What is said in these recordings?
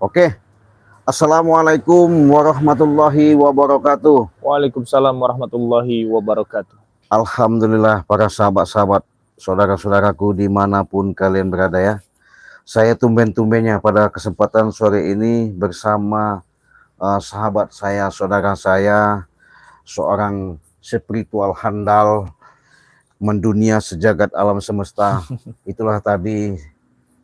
Oke, Assalamualaikum warahmatullahi wabarakatuh. Waalaikumsalam warahmatullahi wabarakatuh. Alhamdulillah para sahabat-sahabat, saudara-saudaraku dimanapun kalian berada ya. Saya tumben-tumbennya pada kesempatan sore ini bersama sahabat saya, saudara saya, seorang spiritual handal mendunia sejagat alam semesta. Itulah tadi,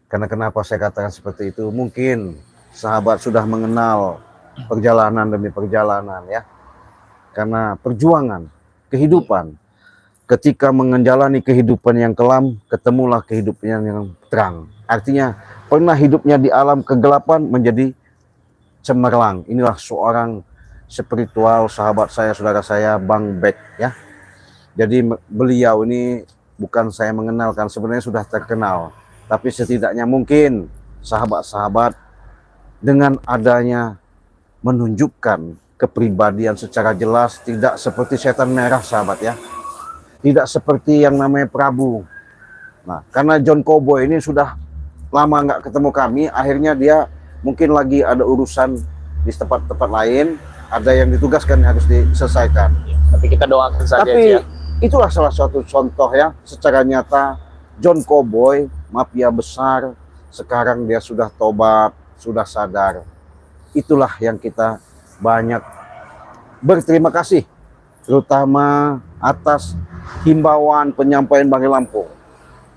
karena kenapa saya katakan seperti itu, mungkin sahabat sudah mengenal perjalanan demi perjalanan ya. Karena perjuangan, kehidupan, ketika menjalani kehidupan yang kelam, ketemulah kehidupan yang terang. Artinya pernah hidupnya di alam kegelapan menjadi cemerlang. Inilah seorang spiritual sahabat saya, saudara saya, Bang Bek ya. Jadi beliau ini bukan saya mengenalkan, sebenarnya sudah terkenal. Tapi setidaknya mungkin sahabat-sahabat dengan adanya menunjukkan kepribadian secara jelas, tidak seperti setan merah sahabat ya. Tidak seperti yang namanya Prabu. Nah, karena John Cowboy ini sudah lama nggak ketemu kami, akhirnya dia mungkin lagi ada urusan di tempat-tempat lain, ada yang ditugaskan yang harus diselesaikan. Tapi kita doakan saja. Tapi itulah salah satu contoh ya, secara nyata John Cowboy, mafia besar, sekarang dia sudah tobat, sudah sadar. Itulah yang kita banyak berterima kasih, terutama atas himbauan penyampaian Bang Lampung.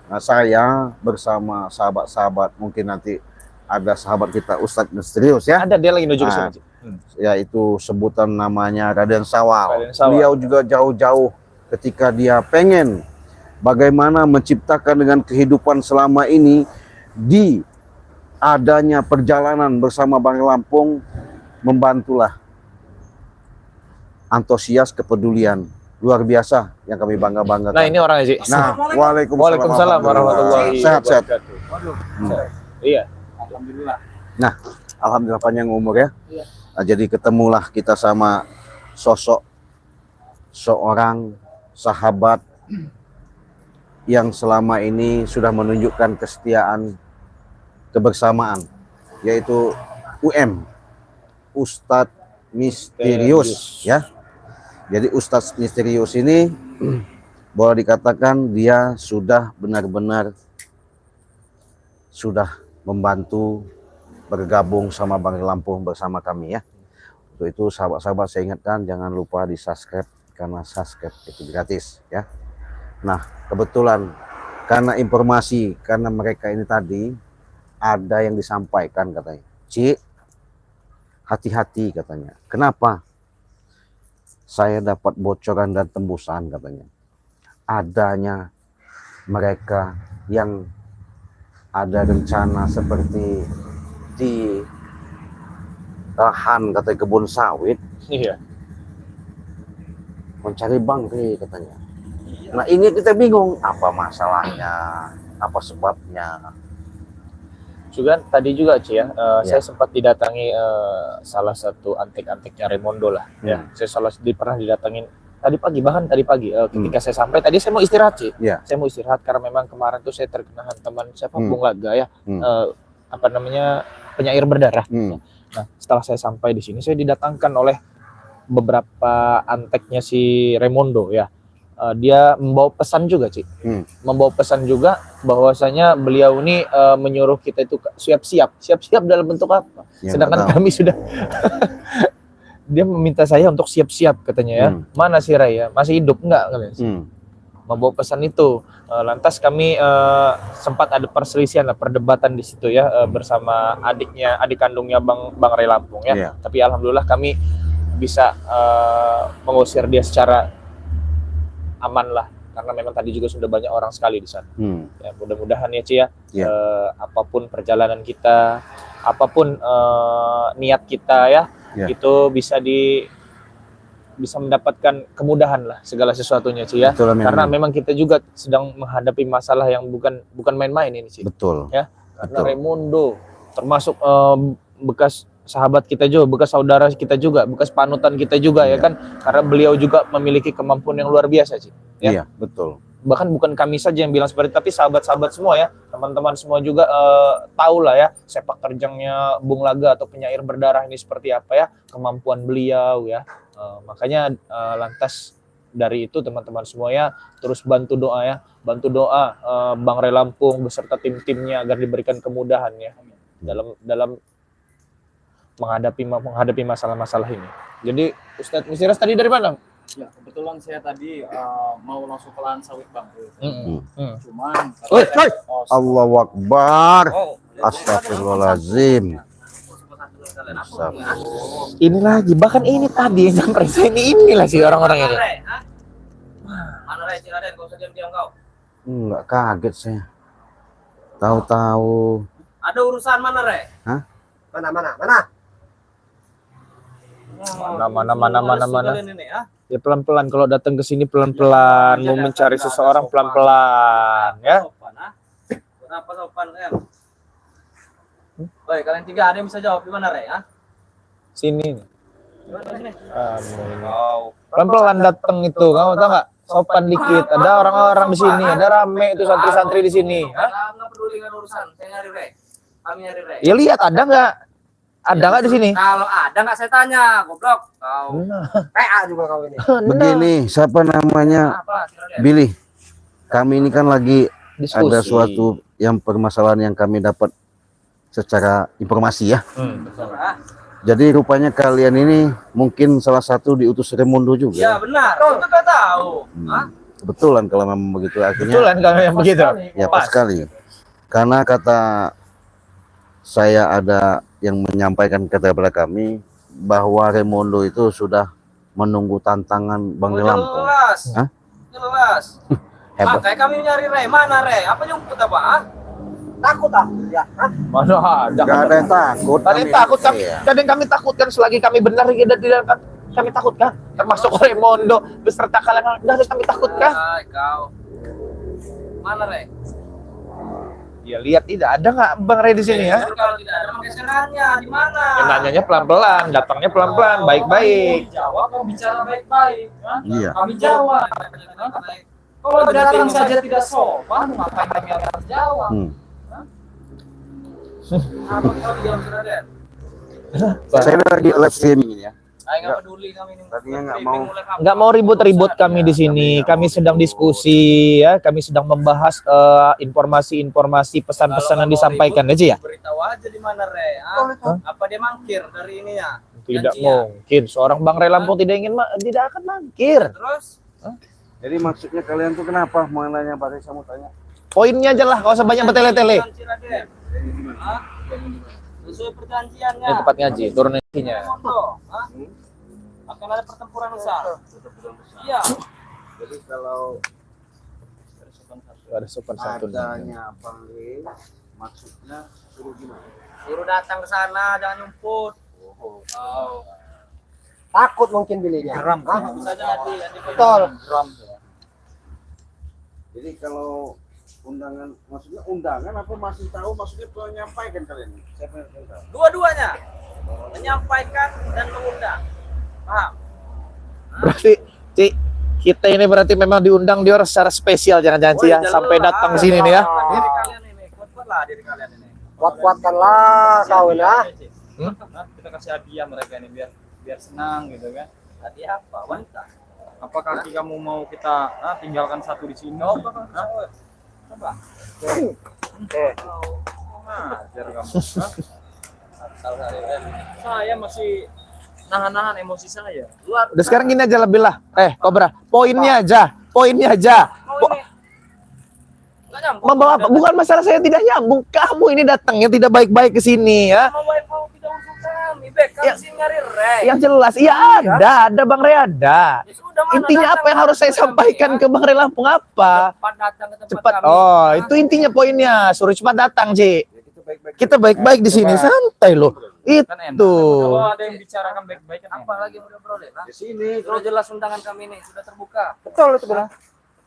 Nah, saya bersama sahabat-sahabat, mungkin nanti ada sahabat kita Ustadz Misterius ya. Ada dia lagi nuju ke sini. Yaitu sebutan namanya Raden Sawal. Raden Sawal. Beliau juga jauh-jauh ketika dia pengen bagaimana menciptakan dengan kehidupan selama ini, di adanya perjalanan bersama Bang Lampung, membantulah, antusias, kepedulian luar biasa yang kami bangga-banggakan. Nah, ini orangnya sih. Nah, Waalaikumsalam warahmatullahi sehat-sehat. wabarakatuh. Iya. Alhamdulillah. Nah, alhamdulillah panjang umur ya. Iya. Nah, jadi ketemulah kita sama sosok seorang sahabat yang selama ini sudah menunjukkan kesetiaan, kebersamaan, yaitu Ustadz Misterius ya. Jadi Ustadz Misterius ini boleh dikatakan dia sudah benar-benar sudah membantu bergabung sama Bang Lampung bersama kami ya. Untuk itu sahabat-sahabat saya ingatkan jangan lupa di subscribe, karena subscribe itu gratis ya. Nah, kebetulan karena informasi, karena mereka ini tadi ada yang disampaikan katanya, Ci, hati-hati katanya. Kenapa? Saya dapat bocoran dan tembusan katanya. Adanya mereka yang ada rencana seperti di lahan katanya kebun sawit. Iya. Mencari bangke katanya. Nah, ini kita bingung apa masalahnya, apa sebabnya. Juga tadi juga Ci ya, saya sempat didatangi salah satu antek-anteknya Raimondo lah. Ya, saya pernah didatangin tadi pagi, bahkan tadi pagi ketika saya sampai tadi saya mau istirahat Ci. Saya mau istirahat karena memang kemarin tuh saya terkena hantaman siapa Bung Laga ya, apa namanya, penyair berdarah. Nah, setelah saya sampai di sini saya didatangkan oleh beberapa anteknya si Raimondo ya. Dia membawa pesan juga Ci, membawa pesan juga bahwasanya beliau ini menyuruh kita itu siap-siap dalam bentuk apa, ya, sedangkan kami sudah dia meminta saya untuk siap-siap katanya ya. Mana si Raya masih hidup enggak kalian? Membawa pesan itu, lantas kami sempat ada perselisihan, perdebatan di situ ya, bersama adik kandungnya Bang Ray Lampung ya. Tapi alhamdulillah kami bisa mengusir dia secara aman lah, karena memang tadi juga sudah banyak orang sekali di sana. Ya, mudah-mudahan ya Ci ya, apapun perjalanan kita, apapun niat kita ya, itu bisa mendapatkan kemudahan lah segala sesuatunya Ci ya. Betul, karena memang kita juga sedang menghadapi masalah yang bukan main-main ini Ci. Betul. Ya, karena Raimondo termasuk bekas sahabat kita juga, bekas saudara kita juga, bekas panutan kita juga ya kan, karena beliau juga memiliki kemampuan yang luar biasa Ci. Ya? Iya, betul. bahkan bukan kami saja yang bilang seperti itu, tapi sahabat-sahabat semua ya, teman-teman semua juga tahu lah ya sepak terjangnya Bung Laga atau penyair berdarah ini seperti apa ya, kemampuan beliau ya. Makanya lantas dari itu teman-teman semuanya terus bantu doa ya, bantu doa Bang Ray Lampung beserta tim-timnya agar diberikan kemudahan ya dalam menghadapi masalah-masalah ini. Jadi Ustadz Musiras tadi dari mana? Ya, kebetulan saya tadi mau langsung ke lahan sawit Bang. Cuman Woi, Allahu Akbar. Astagfirullahaladzim. Ini lagi, bahkan ini tadi yang nyamperin saya inilah sih orang-orang ini. Mana Ray, Ciraden, kau saja diam kau. Enggak kaget saya. Tahu-tahu. Ada urusan mana Ray? Hah? Mana? Mana. Ya pelan-pelan, kalau datang ke sini pelan-pelan, mau mencari seseorang pelan-pelan ya. Kenapa sopan kan? Oi, kalian tiga ada yang bisa jawab di mana Ray? Sini. Sini. Pelan-pelan datang itu, kamu tahu nggak? Sopan dikit. Ada orang-orang di sini, ada rame itu santri-santri di sini. Nggak peduli dengan urusan, saya nyari Ray. Kami nyari Ray. Ya lihat ada nggak? Ada nggak di sini? Kalau ada nggak saya tanya, goblok. Kau PA juga kau ini. Begini, siapa namanya? Apa? Ciraden? Billy. Kami ini kan lagi Diskusi. ada suatu yang permasalahan yang kami dapat secara informasi ya. Terserah. Jadi rupanya kalian ini mungkin salah satu diutus Raimundo Ya juga. benar, itu nggak tahu. Kebetulan kalau memang begitu akhirnya. Betulan kalau yang begitu. Ya pas sekali. Karena kata saya ada yang menyampaikan kepada kami bahwa Raimundo itu sudah menunggu tantangan Bang Ray Lampung. Jelas. Hah? Jelas. Hebat. Kayak kami nyari Ray, mana Ray? Apa nyumput apa? Takut ya. Mana ada? Gak ada yang takut. Tadi takut kami, Iya. kadang kami takutkan selagi kami benar tidak kami takutkan. Termasuk Raimundo beserta kalian harus kami takutkan. Hai kau. Mana Ray? Ya lihat tidak ada nggak Bang Ray di sini ya? Kalau tidak ada geserannya di mana? Ya, nanyanya pelan-pelan, datangnya pelan-pelan, baik-baik. Jawab, kau bicara baik-baik. Iya. Kami jawab. Kalau datang saja tidak sopan, ngapain kami harus jawab? Apa kau diam Ciraden? Saya lagi live streaming ini ya. Ayo nggak peduli kami ini. Tadinya nggak mau. Nggak mau ribut-ribut kami di sini. Kami sedang diskusi ya, kami sedang membahas informasi-informasi pesan-pesan yang disampaikan aja ya. Beritahu aja di mana Ray? Apa dia mangkir dari ini ya? Tidak Janjian. mungkin seorang Bang Ray Lampung tidak akan mangkir. Terus? Jadi maksudnya kalian tuh kenapa mau nanya Pak Ray, saya mau tanya? Poinnya aja lah, kalau sebanyak bertele-tele. Ciraden. Hah? Sesuai perjanjiannya. Ini tempat ngaji, turun isinya. Hah? Akan ada pertempuran besar. Iya. Jadi kalau Ada sopan santun. adanya panggil, maksudnya suruh gimana? Suruh datang ke sana, jangan nyumput. Oh. Takut mungkin belinya. Bisa jadi. Betul. Jadi kalau undangan, maksudnya undangan apa masih tahu maksudnya menyampaikan kalian? Siapa yang tahu? Dua-duanya. Menyampaikan dan mengundang. Paham? Berarti Ci, kita ini berarti memang diundang Dior secara spesial jangan-jangan Ci ya, sampai datang sini nih ya. Diri kalian ini, kuat-kuatlah diri kalian ini. Kuat-kuatkanlah kau ini ya. Kita kasih hadiah mereka ini biar senang gitu kan. Hadiah apa? Wanita. Apa kaki kamu mau kita tinggalkan satu di sini? Oh, apa? Ajar kamu. Saya masih nahan-nahan emosi saya. Luar. Udah sekarang gini aja lebih lah. Kobra, poinnya aja. Mau ini. Nggak nyambung. Membawa apa? Bukan masalah saya tidak nyambung. Kamu ini datangnya tidak baik-baik ke sini ya. Mau tidak usung kami. Bek, kami sih nyari Ray. Yang jelas, iya ada Bang Ray ada. Ya sudah, mana Intinya datang apa yang harus saya kami, sampaikan ya? ke Bang Ray Lampung apa? Cepat datang ke tempat Cepat. kami. Oh, itu intinya poinnya. Suruh cepat datang, Ci. Kita baik-baik di sini, santai loh. Kan enak. Itu. Kalau ada yang bicarakan baik-baik kan apa lagi udah bro lah. Di sini Sudah jelas undangan kami ini sudah terbuka. Betul itu benar.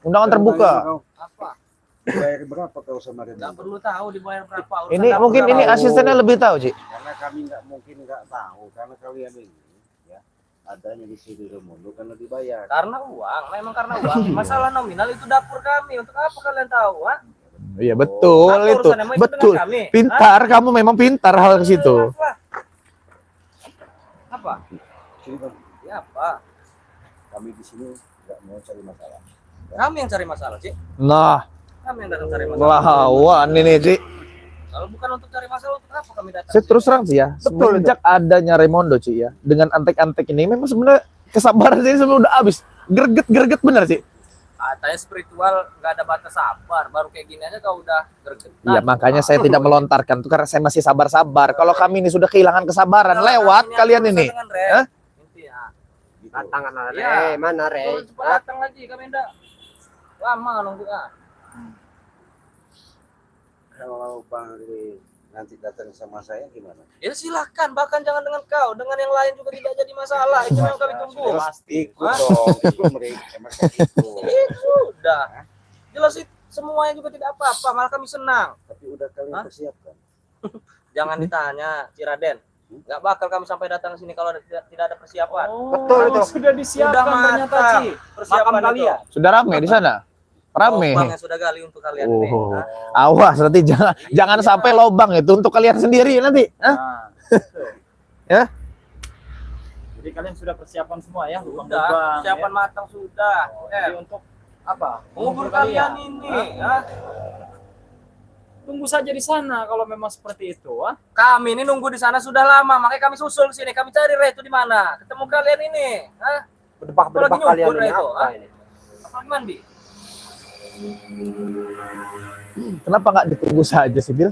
Undangan terbuka. Apa? Bayar berapa kau sama Nggak Raimundo? perlu tahu dibayar berapa. Urusan Ini dapur mungkin berapa. ini asistennya lebih tahu, Ci. Karena kami nggak mungkin nggak tahu karena kalian ini ya adanya di sini Remondo karena dibayar. Karena uang, memang karena uang. Masalah nominal itu dapur kami. Untuk apa kalian tahu? Ha? Iya betul Apa itu. urusannya? Mau ikut dengan Betul. kami? Pintar, kamu memang pintar hal ke situ. Apa? Sini Bang, Ya apa? kami di sini nggak mau cari masalah. Kami yang cari masalah, Cik. Nah, Kami yang datang cari masalah. lawan ini Ci. Kalau bukan untuk cari masalah, untuk apa kami datang? Saya terus terang sih ya, semenjak adanya Remondo Ci ya, dengan antek-antek ini memang sebenarnya kesabaran saya sebenarnya udah habis. Greget bener sih. Katanya spiritual nggak ada batas sabar. Baru kayak gini aja kau udah gergetan. Iya, makanya saya tidak melontarkan tuh karena saya masih sabar-sabar. Kalau kami ini sudah kehilangan kesabaran, lewat kalian ini. Hah? Ya. Tantangan Re, Iya. mana Re? Tuh, cepat datang lagi, kami enggak lama nunggu Kalau Bang Ri nanti datang sama saya gimana? Ya silahkan, bahkan jangan dengan kau, dengan yang lain juga tidak jadi masalah. Itu yang kami tunggu. Ikut dong, ikut mereka. Emang ikut. Udah. Jelas itu semuanya juga tidak apa-apa, malah kami senang. Tapi udah kalian Hah? persiapkan. Jangan ditanya, Ciraden. Nggak bakal kami sampai datang ke sini kalau tidak ada persiapan. Betul itu. Sudah Sudah disiapkan ternyata matang Ci. persiapan Makam itu. kalian. Sudah rame di sana? Rame. Lubang yang sudah gali untuk kalian ini. Oh, awas nanti jangan sampai lobang itu untuk kalian sendiri nanti. Hah? Nah. Ya? Jadi kalian sudah persiapan semua ya, Sudah, lubang-lubang. persiapan matang sudah. Jadi untuk apa? Ngubur kalian ini. Hah? Tunggu saja di sana kalau memang seperti itu, ah. Kami ini nunggu di sana sudah lama, makanya kami susul ke sini. Kami cari Re itu di mana? Ketemu kalian ini. Hah? Berdebak Apalagi kalian nyukur ini itu, apa ah? ini? Apa mandi? Kenapa nggak ditunggu saja sih, Bil?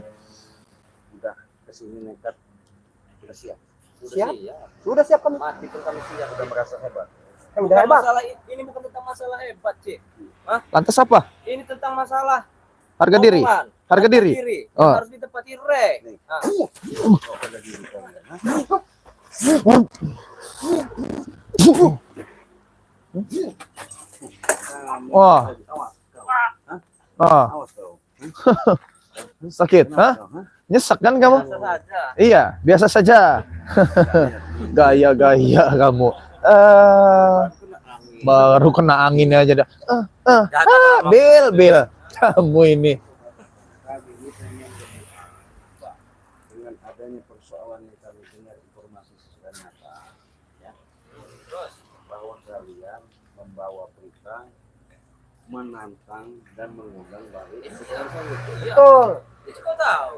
Udah kesini nekat. Udah siap. Siap? Siap. Sudah siap kami. Mati pun kami siap. Udah merasa hebat. Udah Bukan hebat. masalah ini bukan tentang masalah hebat, Cik. Lantas apa? Ini tentang masalah Harga diri? omongan. Harga diri? Oh. Harus ditepati Re. Nih. Ah. Oh, pada diri kalian. Hah? Wah. Awas kau. Oh, Awas kau. sakit? Hah? Kau, hah? Nyesek kan kamu? Biasa saja. Iya, biasa saja. Gaya-gaya kamu. Baru kena angin aja dah. Jangan Bil, kamu ini. Kami ini pengen Pak, dengan adanya persoalan yang kami dengar informasi sesudah nyata, ya, bahwa kalian membawa berita menantang dan mengundang balik sekarang itu. Betul. Itu kau tahu.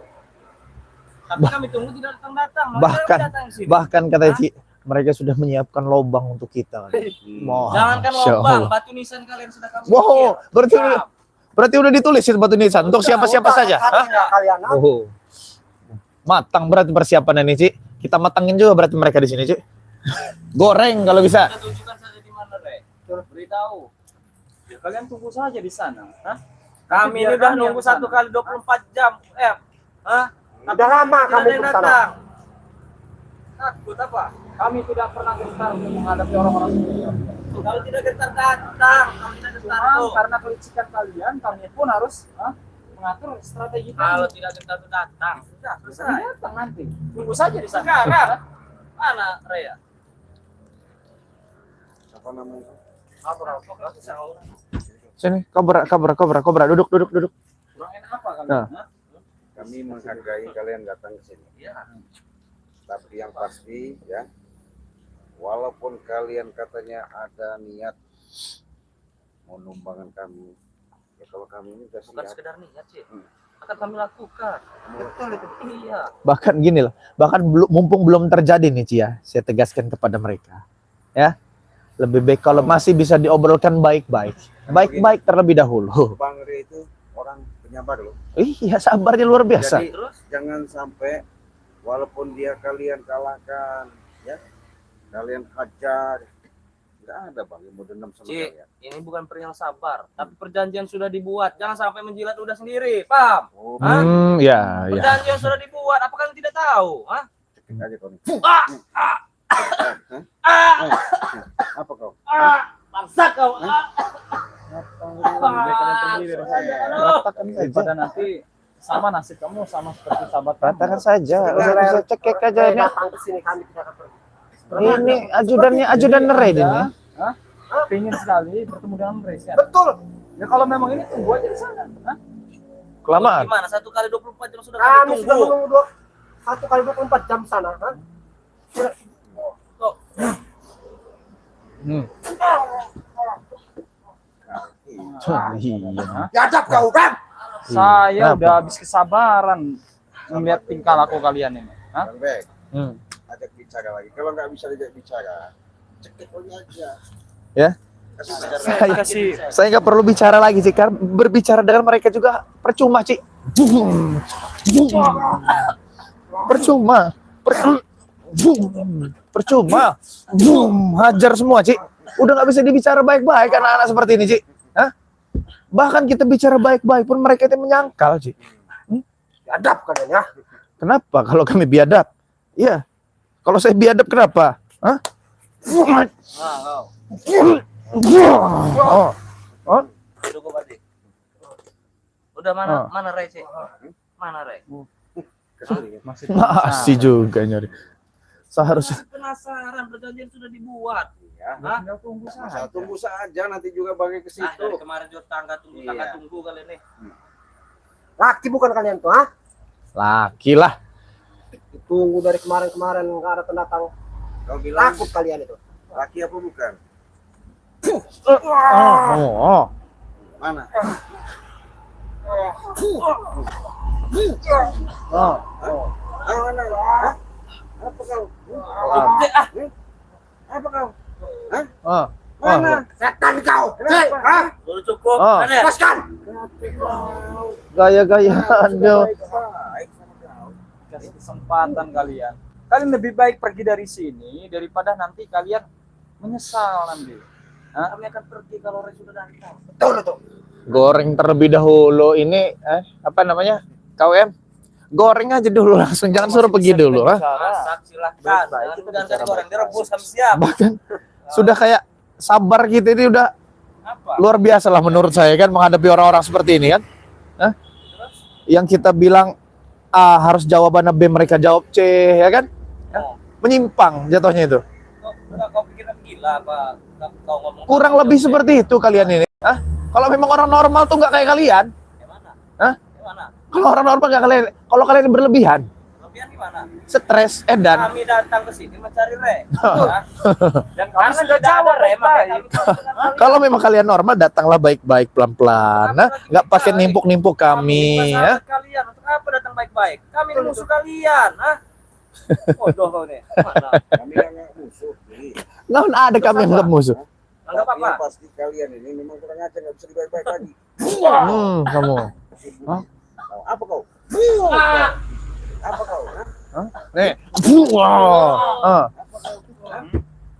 Tapi kami tunggu tidak datang-datang. Makanya Bahkan- kami datang sini. Bahkan kata Ci, mereka sudah menyiapkan lobang untuk kita. Wah, Jangankan Masya lubang, Allah. batu nisan kalian sudah kami Wow, sisir. berarti udah ditulis itu batu nisan untuk siapa-siapa saja. Hah? Hatinya kalian. Ah. Oh. Matang berarti persiapannya nih, Ci. Kita matangin juga berarti mereka di sini, Ci. Goreng kalau bisa. Kita tunjukkan saja di mana, Re. Beritahu. Ya, kalian tunggu saja di sana, ah. Kami ini biar udah kami nunggu yang kesana. 1 kali 24 jam. Hah? Udah lama Tidak kami ada yang ke sana. datang. Takut apa? Kami tidak pernah gentar untuk menghadapi orang-orang seperti itu. Kalau tidak gentar datang, kami tidak gentar Cuma tuh. karena kelicikan kalian, kami pun harus mengatur strategi Kalau kami. tidak gentar tuh datang. Sudah, Kami selesai. datang nanti. Tunggu saja di sana. Sekarang. Mana, Rea? Apa namanya? Sini, kobra, duduk. Kurang enak apa kalian? Nah. Hah? Kami menghargai kalian datang ke sini. Ya. Tapi yang pasti ya, walaupun kalian katanya ada niat mau numbangkan kami, ya kalau kami ini udah Bukan siap. sekedar niat, Cik. Hmm. Akan kami lakukan. Betul itu. Iya. Bahkan gini loh, mumpung belum terjadi nih, Ci ya, saya tegaskan kepada mereka. Ya. Lebih baik kalau masih bisa diobrolkan baik-baik. Baik-baik terlebih dahulu. Bang Ri itu orang penyabar loh. Iya, sabarnya luar biasa. Jadi Terus jangan sampai walaupun dia kalian kalahkan, ya kalian hajar, nggak ada bang yang mau dendam sama Cik, kalian. ini bukan perihal sabar, tapi perjanjian sudah dibuat. Jangan sampai menjilat udah sendiri, paham? Oh, Hah? Ya. Perjanjian sudah dibuat, apa kalian tidak tahu? Hah? cekin aja kau nih. Ah! Apa kau? Bangsa kau! Lebih baik kalian pergi dari sana. Ratakan saja. Daripada nanti sama nasib kamu sama seperti sahabat kamu. Ratakan saja. Betul, Udah Re. bisa cekek aja Re ini. datang ke sini kami tidak akan pergi. Ini ajudan Ray ini. Hah? Pengen sekali bertemu dengan mereka. Betul. Ya kalau memang ini tunggu aja di sana. Hah? Kelamaan. Gimana? 1 kali 24 jam sudah Kami kami sudah tunggu. menunggu 1 kali 24 jam sana. Ha? Iya. Biadab kau kan? Saya Kenapa? udah habis kesabaran melihat tingkah laku kalian ini. Hah? Bang Bek, Hmm. ajak bicara lagi. Kalau nggak bisa diajak bicara, cekik aja. Ya. Kasih bicara. Saya, Kasih saya nggak perlu bicara lagi sih, karena berbicara dengan mereka juga percuma, Ci. Percuma. Percuma. Hajar semua, Ci. Udah nggak bisa dibicara baik-baik anak-anak seperti ini, Ci. Hah? Bahkan kita bicara baik-baik pun mereka itu menyangkal, Ci. Biadab kalian ya. Kenapa kalau kami biadab? Iya. Kalau saya biadab kenapa? Hah? Oh. Oh. Cukup Ardi. Udah Ah. mana Ray sih? Mana Ray? masih Masih juga nyari. Seharusnya Penasaran, perjanjian sudah dibuat. Ya. Hah? tinggal tunggu saja. Masa tunggu saja nanti juga bagi ke Ah, dari situ. kemarin juga tangga tunggu kali ini. Laki bukan kalian tuh, ha? laki lah. Ditunggu dari kemarin-kemarin nggak ada datang. Kau bilang Takut kalian itu. laki apa bukan? Oh. Mana? Oh. Mana? Hah? Apa kau? Apa kau? Oh. Mana? Setan kau. Hei, ha? Udah cukup. Oh. Mana? Lepaskan. Gaya-gayaan dia. Baik sama kau. Kasih kesempatan kalian. Kalian lebih baik pergi dari sini daripada nanti kalian menyesal nanti. Kami akan pergi kalau Ray sudah datang. Betul itu. Goreng terlebih dahulu ini apa namanya? KWM. Goreng aja dulu langsung, jangan suruh pergi dulu, ha? Masak silakan. Baik, kita Jangan bicara goreng, baik-baik. direbus kami siap. Bahkan sudah kayak sabar gitu, ini udah Apa? luar biasa lah menurut saya kan menghadapi orang-orang seperti ini kan. Hah? Yang kita bilang A harus jawabannya B, mereka jawab C, ya kan? Oh. Menyimpang jatuhnya itu. Kau pikir kami gila apa? Kau ngomong Kurang lebih seperti itu kalian ini. Hah? Kalau memang orang normal tuh nggak kayak kalian. Gimana? Hah? Gimana? Kalau orang normal nggak kalian. Kalau kalian berlebihan, Kalian gimana? stres, edan. Kami datang ke sini mencari Ray. Dan kami sudah jawab Ray, baik-baik. Kalau memang kalian normal, datanglah baik-baik pelan-pelan. Nah, nggak pakai nimpuk-nimpuk kami, ya. Kalian untuk apa datang baik-baik? Kami ini musuh kalian, ah. Bodoh kau nih. Mana? Kami nggak musuh. Jadi, Nggak ada kami yang nggak musuh. Anggap tapi apa? yang pasti kalian ini memang kurang ajar, nggak bisa dibaik-baik lagi. Kamu. Hah? Apa kau? Apa kau? Hah? Nih. Ah.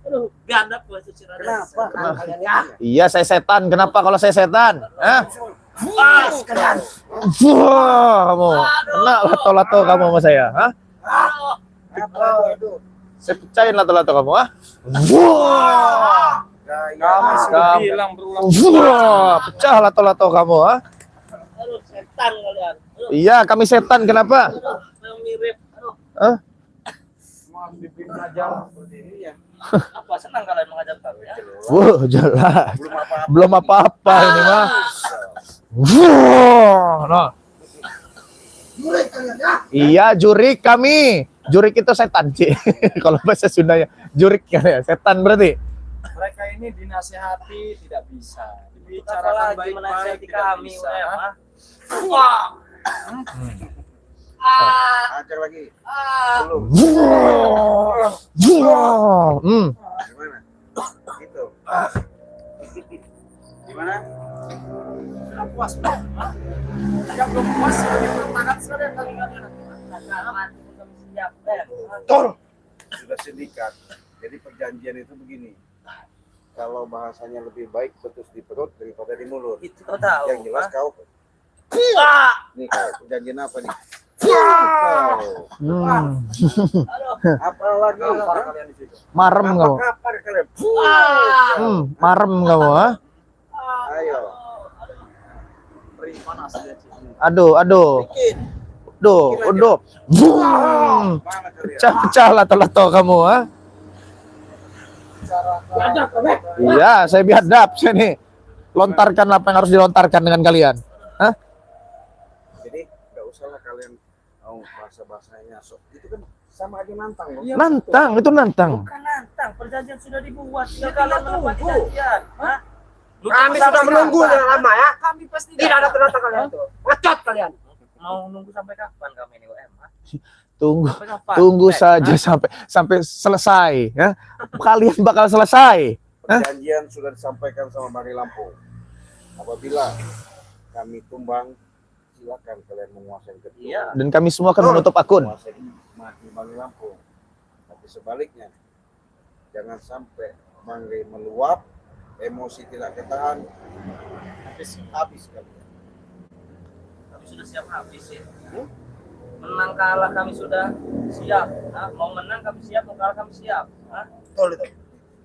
Aduh, gandap gua itu Cirada. Kenapa? Kalian ya. Iya, saya setan. Kenapa kalau saya setan? Hah? Kalian. Kamu. Kena lato-lato kamu sama saya. Hah? Apa? Aduh. Saya pecahin lato-lato kamu, ah. Kami sudah Kamu. bilang berulang. Pecah lato-lato kamu, ah. Aduh, setan kalian. Aduh, Iya, kami setan. Kenapa? yang mirip. Aduh, Hah? Mau dibikin ajar seperti ini ya. apa senang kalian menghadap kami ya? Wuh, jelas. Belum apa-apa. Belum apa-apa ini mah. Wuh, nah. Murid kalian ya. Iya, jurik kami. Jurik itu setan, Ci. Kalau bahasa Sundanya, jurik kan ya, setan berarti. Mereka ini dinasihati tidak bisa. Apalagi Dibicarakan baik-baik menasihati tidak kami, bisa. UM, ah. ah. Ajar lagi. Ah. Belum. Gimana? Gitu. Gimana? Sudah puas belum? Hah? Yang belum puas tangan sekalian kalian. Siap, Em. Betul. Sudah sindikat. Jadi perjanjian itu begini. Kalau bahasanya lebih baik putus di perut daripada di mulut. Itu kau tahu. Yang jelas kau. Ah. Nih kau perjanjian apa nih? Kau. Apa lagi? Apa kalian di situ? Marem kamu. Kapan kalian? Marem kamu, ah. Ayo. Beri panas dia, Ci. Aduh. Bikin. Aduh. Mana kalian? Pecah-pecah lato-lato kamu, ah. Iya, saya biadab sini. Lontarkan apa yang harus dilontarkan dengan kalian. Hah? Jadi nggak usah lah kalian bahasa-bahasanya sok. Itu kan sama aja nantang loh. Nantang, itu nantang. Bukan nantang, perjanjian sudah dibuat. Tinggal kalian menepati janjian. Hah? Kami sudah menunggu dengan lama ya. Kami pasti Tidak ada tanda kalian itu. Ngecot kalian. mau nunggu sampai kapan kami ini UM? Hah? Tunggu, Sampai kapan? tunggu Eh, saja sampai selesai, ya. Kalian bakal selesai. Perjanjian sudah disampaikan sama Bang Lampung. Apabila kami tumbang, silakan kalian menguasai gedung. Iya. Dan kami semua akan menutup akun. Menguasai mati Bang Lampung. Tapi sebaliknya, jangan sampai Bang meluap, emosi tidak ketahan, habis kalian. Kami sudah siap habis ya. Menang kalah kami sudah siap. Hah? Mau menang kami siap, mau kalah kami siap. Hah? Betul itu.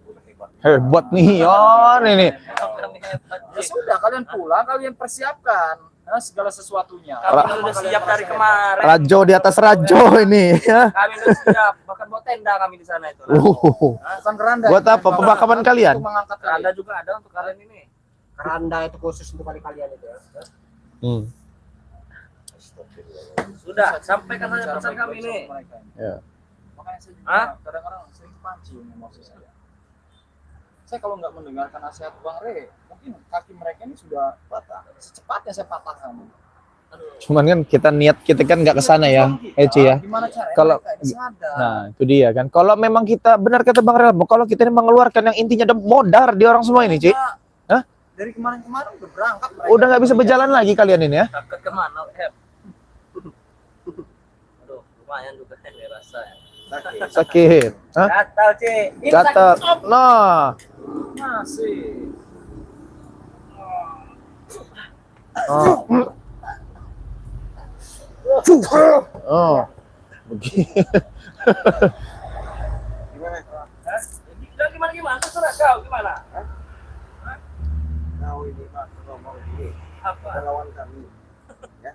Udah hebat. Hebat nih, Yon ini. Kami hebat. Ya sudah, kalian pulang, kalian persiapkan segala sesuatunya. Kami sudah siap dari kemarin. Rajo di atas rajo ini, ya. Kami sudah siap. Bahkan buat tenda kami di sana itu. Bukan keranda. Buat apa? Pemakaman kalian? Untuk mengangkat Anda juga ada untuk kalian ini. Keranda itu khusus untuk kalian itu ya. Sudah, sampaikan saja pesan kami ini. Ya. Makanya saya juga Hah? kadang-kadang sering pancing emosi saya. Saya kalau nggak mendengarkan nasihat Bang Re, mungkin kaki mereka ini sudah patah. Secepatnya saya patahkan. Cuman kan kita kan nggak ke sana ya, Eci ya. Gimana caranya Kalau- mereka ini sadar? Nah, itu dia kan. Kalau memang kita benar kata Bang Relmo, kalau kita ini mengeluarkan yang intinya ada modar di orang semua ini, Ci. Hah? Dari kemarin-kemarin udah berangkat mereka. Udah nggak bisa berjalan lagi kalian ini ya. Takut kemana, Heb? Aduh, lumayan juga ini rasa ya. Sakit. Hah? Gatal, Ci. Ini Gatal. sakit. Nah. Masih. Oh. Oh. Begini. Gimana? Hah? Gimana? Terserah kau, gimana? Kau ini Pak, ngomong ini. Apa? Lawan kami. Ya.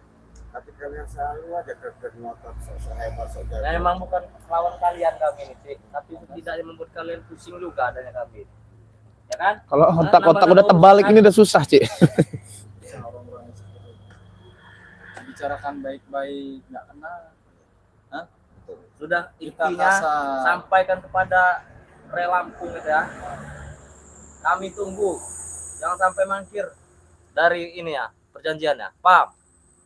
Tapi kalian selalu aja ngotot sehebat Nah, saudara. emang bukan lawan kalian kami ini, Ci. Tapi tidak membuat kalian pusing juga adanya kami. Ya kan? Kalau otak-otak udah terbalik ini udah susah, Ci. Orang-orang seperti itu. Bicarakan baik-baik, nggak kenal. Sudah Kita intinya kasar. sampaikan kepada Re Lampung gitu ya. Kami tunggu. Jangan sampai mangkir dari ini ya, perjanjiannya. Paham?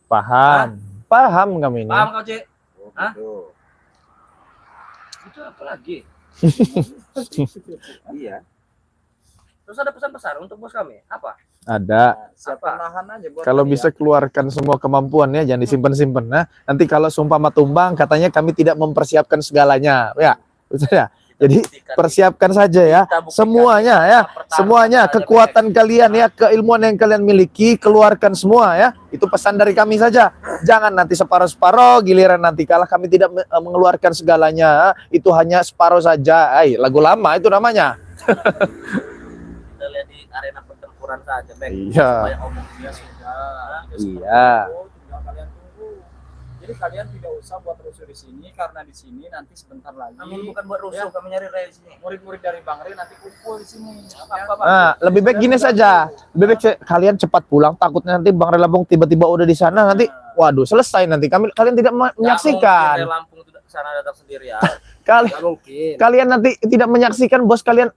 Paham. Paham kami ini. Paham kau, Ci? Oh, Hah? gitu. Itu apa lagi? Iya. Terus ada pesan-pesan untuk bos kami. Apa? Ada. Siapa nahan aja buat Kalau kalian. bisa keluarkan semua kemampuannya, jangan disimpan-simpan. Nah, nanti kalau sumpah tumbang, katanya kami tidak mempersiapkan segalanya. Ya, betul ya. Jadi persiapkan saja ya, Kita buktikan semuanya di ya, tahap pertama semuanya saja, kekuatan kalian ya, keilmuan yang kalian miliki, keluarkan semua ya. Itu pesan dari kami saja. Jangan nanti separuh-separuh, giliran nanti kalah kami tidak mengeluarkan segalanya. Itu hanya separuh saja. Lagu lama itu namanya. Kita lihat di arena pertempuran saja, Bek. Iya. Supaya omong Ya sudah. Ya Iya. seperti itu, tinggal kalian tunggu. Jadi kalian tidak usah buat rusuh di sini karena di sini nanti sebentar lagi kami bukan buat rusuh, Ya. kami nyari Re di sini. murid-murid dari Bang Re nanti kumpul di sini. Apa, Bang? Nah, lebih baik gini saja. Lebih baik kalian cepat pulang. Takutnya nanti Bang Relabung tiba-tiba udah di sana nanti, waduh, selesai nanti. Kalian tidak Nggak mungkin Re menyaksikan. Lampung itu ke sana datang sendiri ya. Nggak mungkin. Kalian nanti tidak menyaksikan bos kalian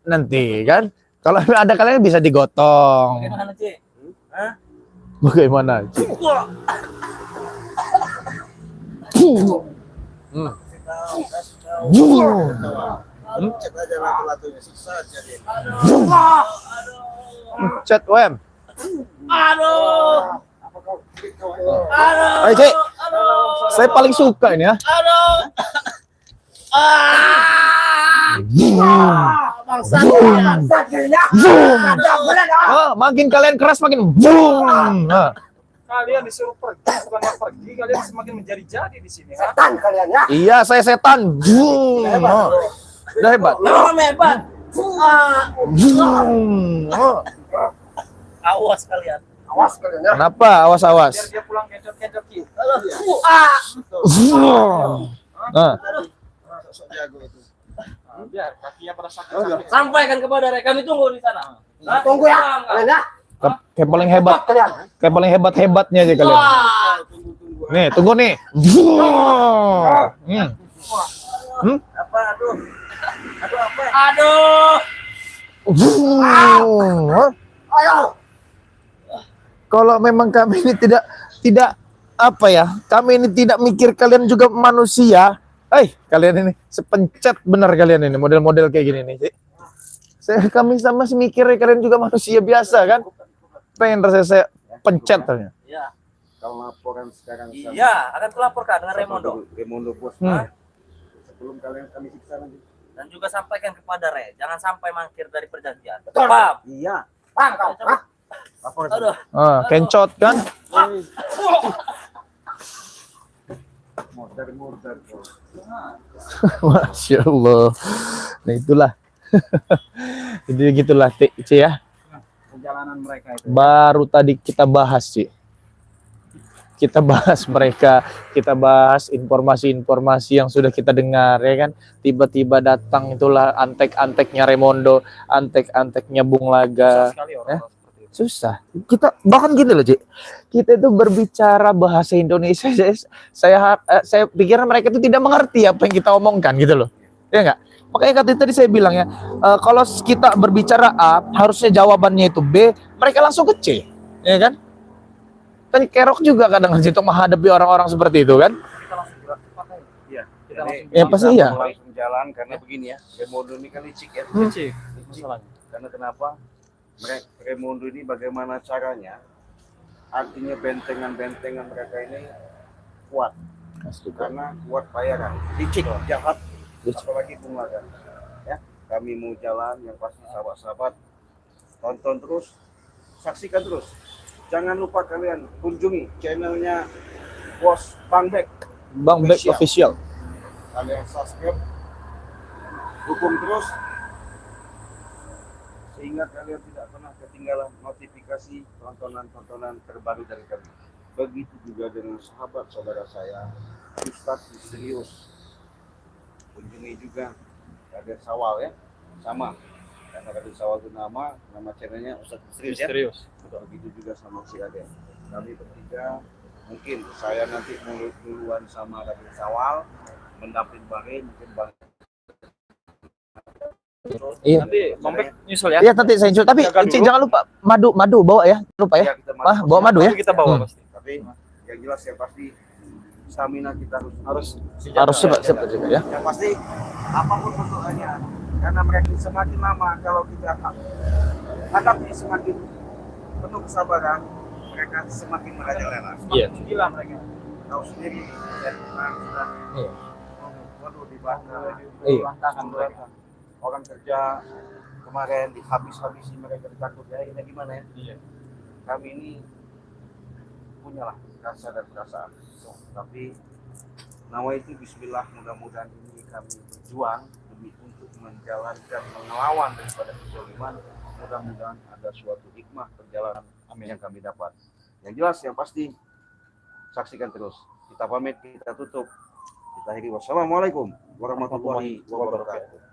nanti kan. Kalau ada kalian bisa digotong. Bagaimana, Ci? Hah? Bagaimana? Ci? Wah. Cek aja latu-latunya, siksa aja dia. Chat WM. Aduh. Ayo, Ci. Saya paling suka ini ya. Makin kalian keras makin boom. Kalian disuruh pergi, bukan pergi, kalian semakin menjadi-jadi di sini. Ha? Setan kalian ya. Iya, saya setan. Boom. Udah hebat. Memang hebat. Boom. Awas kalian. Awas kalian ya. Kenapa? Awas-awas. Biar dia pulang kencot-kencot gitu. Nah, Masuk jago itu. Biar kakinya pada sakit. Sampaikan kepada mereka, kami tunggu di sana. Hah? Tunggu ya, Paham nggak? kalian ya. Kayak paling hebat. Kalian. Kayak paling hebat-hebatnya aja kalian. Wah. Nih, tunggu nih. Hmm. Apa? Aduh. Aduh. Ayo. Kalau memang kami ini tidak apa ya, kami ini tidak mikir kalian juga manusia. Kalian ini sepencet benar kalian ini model-model kayak gini nih. Kami sama sih mikirnya kalian juga manusia biasa kan. Pengen saya pencet tanya. Iya. Kalau laporan sekarang Iya, akan kulaporkan dengan Remondo bos. Sebelum kalian kami siksa nanti. dan juga sampaikan kepada Re, jangan sampai mangkir dari perjanjian. Paham? Iya. Bang, kau. Hah? Lapor. Aduh. Kencot kan? Murder. Masya Allah. Nah itulah. Jadi gitulah C ya. Perjalanan mereka itu. Baru tadi kita bahas sih. Kita bahas mereka, kita bahas informasi-informasi yang sudah kita dengar ya kan. Tiba-tiba datang itulah antek-anteknya Remondo, antek-anteknya Bung Laga. Susah sekali orang seperti itu. Susah. Kita bahkan gini loh, Ci. Kita itu berbicara bahasa Indonesia. Saya pikirnya mereka itu tidak mengerti apa yang kita omongkan gitu loh. Ya enggak? Makanya tadi saya bilang ya, kalau kita berbicara A, harusnya jawabannya itu B, mereka langsung ke C. Ya kan? Kan Kerok juga kadang situ menghadapi orang-orang seperti itu kan? Kita langsung gerak pakai. Iya. Kita langsung Ya pasti iya. Langsung jalan karena begini ya. Remondo ini kan licik ya. Cik, masalahnya. Karena kenapa? Remondo ini bagaimana caranya? Artinya bentengan-bentengan mereka ini kuat. Karena kuat bayaran. Licik, jahat. Apalagi Bung Laga. Ya, kami mau jalan yang pasti sahabat-sahabat tonton terus, saksikan terus. Jangan lupa kalian kunjungi channelnya Bos Bang Bek. Bang Bek Official. Kalian subscribe, dukung terus sehingga kalian tidak pernah ketinggalan notifikasi tontonan-tontonan terbaru dari kami. Begitu juga dengan sahabat saudara saya Ustadz Misterius. Kunjungi juga Raden Sawal ya, sama karena Raden Sawal itu nama channelnya Ustadz Misterius ya. Serius. Begitu juga sama si Raden. Kami bertiga mungkin saya nanti duluan sama Raden Sawal mendamping Bang mungkin Bang. Iya. Nanti Bang Bek nyusul ya. Iya nanti saya insul. Tapi Jaga Ci, dulu. jangan lupa madu bawa ya. Lupa ya. Kita Bawa madu ya. Nanti kita bawa pasti. Tapi yang jelas yang pasti stamina kita harus Harus cepat juga ya. yang pasti apapun bentuknya karena mereka semakin lama kalau kita hadapi semakin penuh kesabaran mereka semakin merajalela. Iya. Gila mereka. Tahu sendiri ya sekarang sudah Iya. waduh dibakar Iya. Lantakan mereka. orang kerja kemarin dihabis-habisi mereka ditakut ya ini gimana ya. Iya. Kami ini punyalah rasa dan perasaan tapi nama itu bismillah mudah-mudahan ini kami berjuang demi untuk menjalankan melawan daripada kezaliman mudah-mudahan ada suatu hikmah perjalanan yang kami dapat yang jelas yang pasti saksikan terus kita pamit kita tutup kita akhiri wassalamualaikum warahmatullahi wabarakatuh.